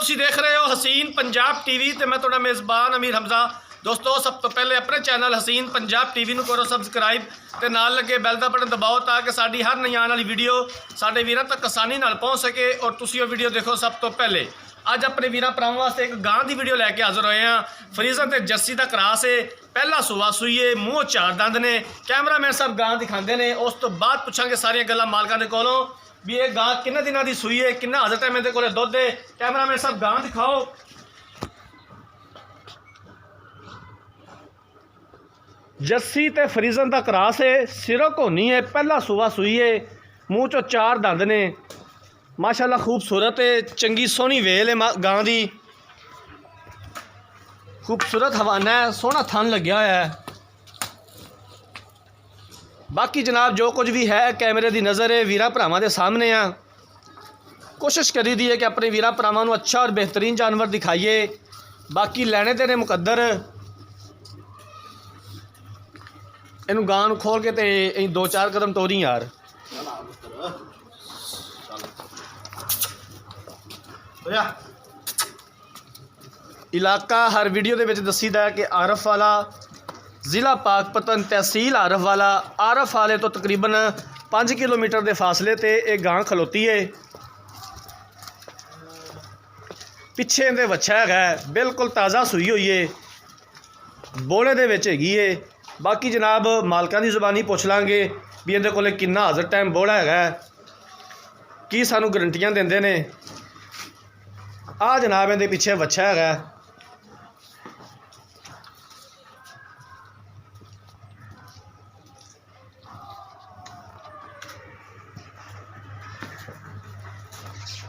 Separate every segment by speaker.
Speaker 1: तुसीं देख रहे हो हसीन पंजाब टीवी ते मैं तुहाडा मेज़बान अमीर हमजा। दोस्तों सब तो पहले अपने चैनल हसीन पंजाब टीवी नूं करो सबसक्राइब ते नाल लगे बैल दा बटन दबाओ ताकि साडी हर नई आने वाली वीडियो साडे वीरां तक आसानी नाल पहुँच सके और तुसीं वो वीडियो देखो सब तो पहले। अज अपने वीरां भरावां वास्ते एक गां की वीडियो लैके हाज़र होए हैं। फ्रीजन ते जर्सी का क्रॉस है, पहला सूआ सूईए, मूँह चार दंद ने। कैमरामैन साहब गां दिखाते हैं, उस तो बाद पुछांगे सारियां गल्लां मालकां दे कोलों भी ये गां किन्ने दिनां दी सूई है, किन्ना हज़र टाइम इहदे कोले दुध है। कैमरामैन साहब गां दिखाओ। जर्सी ते फ्रीजन का क्रॉस है, सिरों घोनी है, पहला सूआ सूई है, मूँह चो चार दंद ने। माशाल्लाह खूबसूरत है, चंगी सोहनी वेल है गां दी, खूबसूरत हवाना है, सोहना थन लग्या होया है। बाकी जनाब जो कुछ भी है कैमरे की नज़र है वीरां भरावां दे सामने आ। कोशिश करी दी है कि अपने वीरां भरावां नूं अच्छा और बेहतरीन जानवर दिखाइए। बाकी लैने तेरे मुकद्दर इनू गां नूं खोल के ते दो चार कदम टोरी यार। इलाका हर वीडियो के दसीदा है कि आरफ वाला ज़िला पाकपतन, तहसील आरफ वाला। आरफ वाले तो तकरीबन 5 किलोमीटर के फासले ते एक गां खलोती है। पिछे इहदे वच्छा है, बिल्कुल ताज़ा सूई हुई है, बोले दे विच हैगी है। बाकी जनाब मालकां दी ज़बानी पुछ लांगे भी इहदे कोले किन्ना हाज़र टाइम बोला है, की सानू गरंटियां देंदे ने। आ जनाब इहदे पिछे वच्छा है।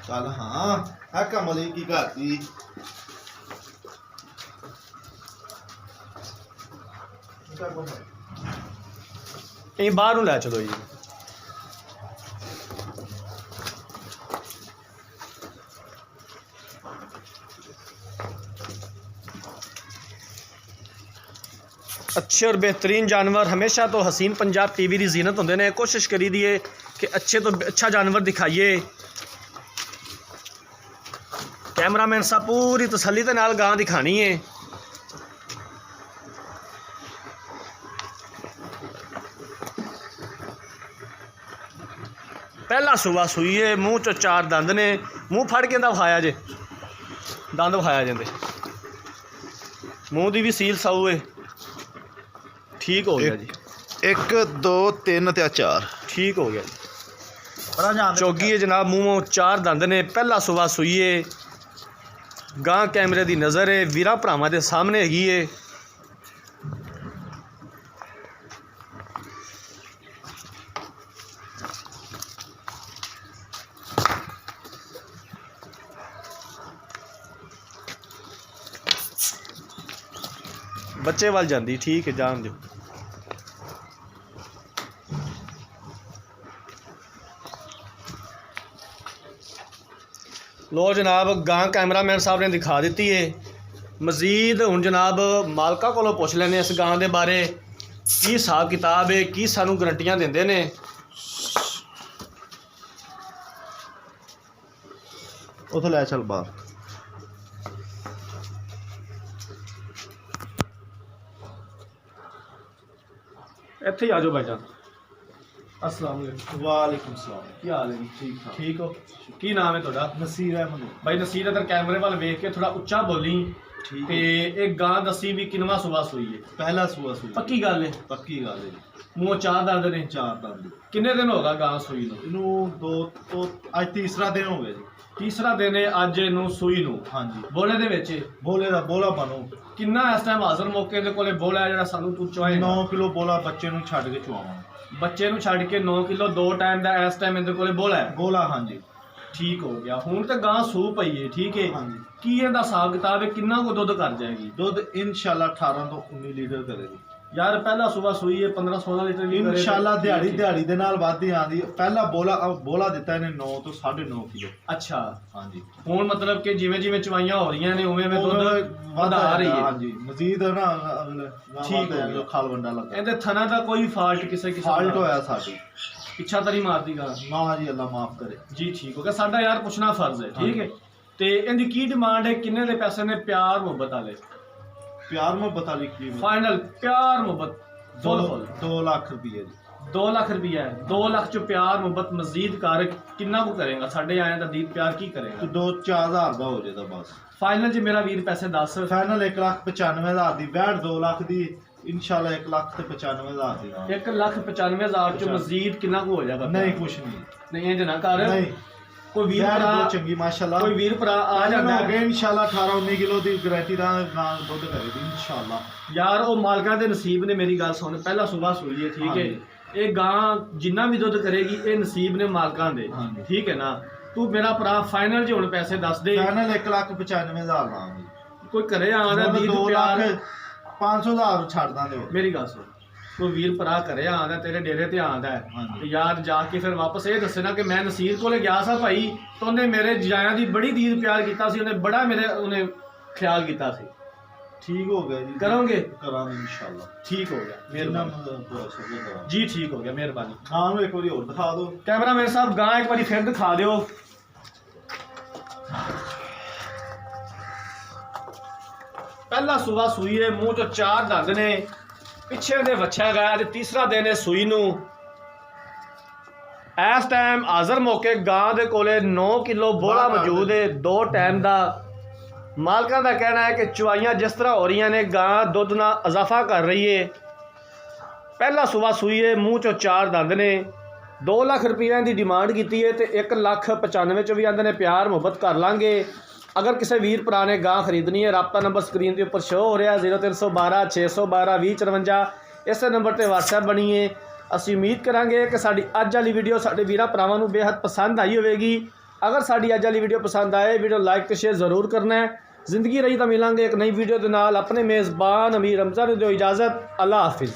Speaker 2: चल हाँ है कमली की घाती
Speaker 1: बाहर लै चलो जी। अच्छे और बेहतरीन जानवर हमेशा तो हसीन पंजाब टीवी की जीनत होंदे ने। कोशिश करी दी है कि अच्छे तो अच्छा जानवर दिखाइए। कैमरामैन साहब पूरी तसल्ली के नाल गां दिखानी है। पहला सूआ सूई है, मूँह चो चार दंद ने। मूँह फड़ के विखाया जे, दंद विखाया जाते, मूँह की भी सील साऊ है। ठीक हो गया जी,
Speaker 2: 1 2 3 ते 4
Speaker 1: ठीक हो गया जी। चौगी है जनाब, मूँह चार दंद ने, पहला सूआ सूई है। गां कैमरे की नज़र है वीरां भरावां दे सामने हैगी है। बच्चे वाल जाती, ठीक है जान दो। लो जनाब गां कैमरामैन साहब ने दिखा दी है। मजीद हुण जनाब मालका कोलों पुछ लैने इस गां दे बारे, की हिसाब किताब है, की सानू गरंटियां देंदे ने।
Speaker 2: उतो लै चल बाहर।
Speaker 1: इत्थे ही आ जाओ भाईजान। अस्सलाम वालेकुम।
Speaker 2: वालेकुम सलाम।
Speaker 1: की हाल है?
Speaker 2: ठीक ठाक।
Speaker 1: ठीक हो? की नाम है तुहाडा?
Speaker 2: नसीर अहमद।
Speaker 1: भाई नसीर इधर कैमरे वाल वेख के थोड़ा उच्चा बोली।
Speaker 2: ठीक
Speaker 1: ते एक गां दसी भी किनवा सुबह सूई है?
Speaker 2: पहला सूआ सूई।
Speaker 1: पक्की गल है?
Speaker 2: पक्की गल है।
Speaker 1: मूँह चार दंद ने?
Speaker 2: चार दंद।
Speaker 1: किन्ने दिन होगा गां सूई नूं?
Speaker 2: इनू दो तो अज तीसरा दिन हो गया जी।
Speaker 1: तीसरा दिन है अज इनू सूई नूं।
Speaker 2: हाँ जी।
Speaker 1: बोले दे विच
Speaker 2: बोले दा बोला बनो
Speaker 1: किन्ना इस टाइम हाज़र मौके दे कोले बोला है जिहड़ा सानू तू चवाए?
Speaker 2: 9 किलो बोला बच्चे नू छड्ड के चुआवां।
Speaker 1: बच्चे नूं छड्ड के 9 किलो दो टाइम दा इस टाइम इहदे कोले बोला है?
Speaker 2: बोला हाँ जी।
Speaker 1: ठीक हो गया। हुण ते गां सू पई है, ठीक है।
Speaker 2: हाँ जी।
Speaker 1: की इहदा हिसाब किताब है, किन्ना को दुध कर जाएगी?
Speaker 2: दुध इंशाल्लाह 18 तो 19 लीटर करेगी
Speaker 1: यार। पहला सुबह सूई है 15-16 लीटर भी करे
Speaker 2: इंशाल्लाह। दिहाड़ी दिहाड़ी दे नाल वादी आंदी। पहला बोला दिता इन्हें 9 तो 9.5 किलो।
Speaker 1: अच्छा
Speaker 2: हाँ जी।
Speaker 1: हुण मतलब कि जिवें जिवें चवाइयां हो रही ने उवें उवें दुध वधा रही है।
Speaker 2: हाँ जी। मजीद ना
Speaker 1: ठीक हो गया।
Speaker 2: खाल वंडा लगा।
Speaker 1: इहदे थना दा कोई फाल्ट किसे
Speaker 2: फाल्ट होया साडी
Speaker 1: पिछा तरी मारदी गा
Speaker 2: ना जी, अल्लाह माफ करे
Speaker 1: जी। ठीक हो गया। साडा यार पुछना फर्ज है, ठीक है। ਤੇ ਇਹਦੀ ਕੀ ਡਿਮਾਂਡ ਹੈ, ਕਿੰਨੇ ਦੇ ਪੈਸੇ ਨੇ ਪਿਆਰ ਮੁਹੱਬਤ ਵਾਲੇ?
Speaker 2: प्यार मोहब्बत वाली की
Speaker 1: ਫਾਈਨਲ ਪਿਆਰ ਮੁਹੱਬਤ ਫੁੱਲ
Speaker 2: 2 लाख रुपये जी।
Speaker 1: 2 ਲੱਖ ਰੁਪਈਆ ਹੈ। 2 ਲੱਖ ਚ ਪਿਆਰ ਮੁਹੱਬਤ ਮਜ਼ੀਦ ਕਰ ਕਿੰਨਾ ਕੁ ਕਰੇਗਾ? ਸਾਡੇ ਆਇਆਂ ਦਾ ਦੀਪ ਪਿਆਰ ਕੀ ਕਰੇਗਾ?
Speaker 2: तो 2-4 हज़ार का हो जाता बस।
Speaker 1: ਫਾਈਨਲ ਚ ਮੇਰਾ ਵੀਰ ਪੈਸੇ ਦੱਸ।
Speaker 2: फाइनल 1,95,000 दी बैठ 2 लाख दी इंशाल्लाह 1,95,000 दी।
Speaker 1: 1,95,000 ਚ ਮਜ਼ੀਦ ਕਿੰਨਾ ਕੁ ਹੋ ਜਾਏਗਾ?
Speaker 2: नहीं कुछ नहीं
Speaker 1: ਨਹੀਂ ਇੰਜ ਨਾ ਕਰ।
Speaker 2: नहीं
Speaker 1: ਕੋਈ ਵੀਰ
Speaker 2: बैठ
Speaker 1: ਭਰਾ
Speaker 2: बहुत चंगी माशाल्लाह।
Speaker 1: ਕੋਈ ਵੀਰ ਭਰਾ ਆ ਜਾਂਦਾ
Speaker 2: हो
Speaker 1: ਹੈ।
Speaker 2: गए इंशाल्लाह 18-19 किलो दी गारंटी दा नाल दुध करेगी इंशाल्लाह।
Speaker 1: ਯਾਰ ਉਹ ਮਾਲਕਾਂ ਦੇ ਨਸੀਬ ਨੇ, ਮੇਰੀ ਗੱਲ ਸੁਣ, ਪਹਿਲਾ ਸੂਬਾ ਸੂਈ ਹੈ ਠੀਕ ਹੈ। ਇਹ ਗਾਂ ਜਿੰਨਾ ਵੀ ਦੁੱਧ ਕਰੇਗੀ ਇਹ ਨਸੀਬ ਨੇ ਮਾਲਕਾਂ ਦੇ, ਠੀਕ ਹੈ ਨਾ। ਤੂੰ ਮੇਰਾ ਭਰਾ ਫਾਈਨਲ 'ਚ ਹੁਣ ਪੈਸੇ ਦੱਸ ਦੇ।
Speaker 2: फाइनल 1,95,000 लांगे।
Speaker 1: ਕੋਈ ਘਰੇ ਆਉਂਦਾ ਦੀਪ
Speaker 2: 2
Speaker 1: ਪਿਆਰ।
Speaker 2: लाख 500,000 ਛੱਡ ਦਾਂਗੇ।
Speaker 1: ਮੇਰੀ ਗੱਲ ਸੁਣ, ਕੋਈ ਵੀਰ ਭਰਾ ਘਰੇ ਆਉਂਦਾ ਤੇਰੇ ਡੇਰੇ ਤੇ ਆਉਂਦਾ ਹੈ
Speaker 2: ਹਾਂਜੀ।
Speaker 1: ਤੇ ਯਾਰ ਜਾ ਕੇ ਫਿਰ ਵਾਪਸ ਇਹ ਦੱਸੇ ਨਾ ਕਿ ਮੈਂ ਨਸੀਰ ਕੋਲੇ ਗਿਆ ਸਾਂ ਭਾਈ, ਤਾਂ ਉਹਨੇ ਮੇਰੇ ਜਾਇਆਂ ਦੀ ਬੜੀ ਦੀਦ ਪਿਆਰ ਕੀਤਾ ਸੀ, ਉਹਨੇ ਬੜਾ ਉਹਨੇ ਖਿਆਲ ਕੀਤਾ ਸੀ।
Speaker 2: ठीक हो गया जी।
Speaker 1: करोगे?
Speaker 2: करांगे इंशाल्लाह।
Speaker 1: ठीक हो गया,
Speaker 2: मेहरबानी
Speaker 1: जी, ठीक हो गया, मेहरबानी।
Speaker 2: गां ਨੂੰ ਇੱਕ ਵਾਰੀ ਹੋਰ ਦਿਖਾ ਦਿਓ।
Speaker 1: कैमरामैन साहब गां एक बार फिर दिखा दियो। पहला सुबह सूई है, मूँह चो 4 दंद ने, पिछे दे वछा गया ते तीसरा दिन है सूई नू। इस टाइम हाजर मौके गां दे कोले 9 किलो बोला मौजूद है, 2 टाइम दा। मालकां दा कहना है कि चुवाइयां जिस तरह हो रही ने गां दुध ना इजाफा कर रही है। पहला सुबह सूई है, मूँह चो 4 दंद ने, 2 लाख रुपये की डिमांड की है तो 1,95,000 चो भी आंदे ने प्यार मुहब्बत कर लांगे। अगर किसी वीर भरा ने गां खरीदनी है, राबता नंबर स्क्रीन के उपर शो हो रहा 0312 612 2054। इस नंबर पर WhatsApp बनी है। असी उम्मीद करांगे कि साडी अज वाली वीडियो साडे वीरां भरावां नूं बेहद पसंद आई होगी। अगर साडी अज वाली वीडियो पसंद आए, वीडियो लाइक तो शेयर जरूर करना है। जिंदगी रही तो मिलांगे एक नई वीडियो के नाल। अपने मेज़बान अमीर रमज़ा नूं दिओ इजाज़त। अल्लाह हाफिज़।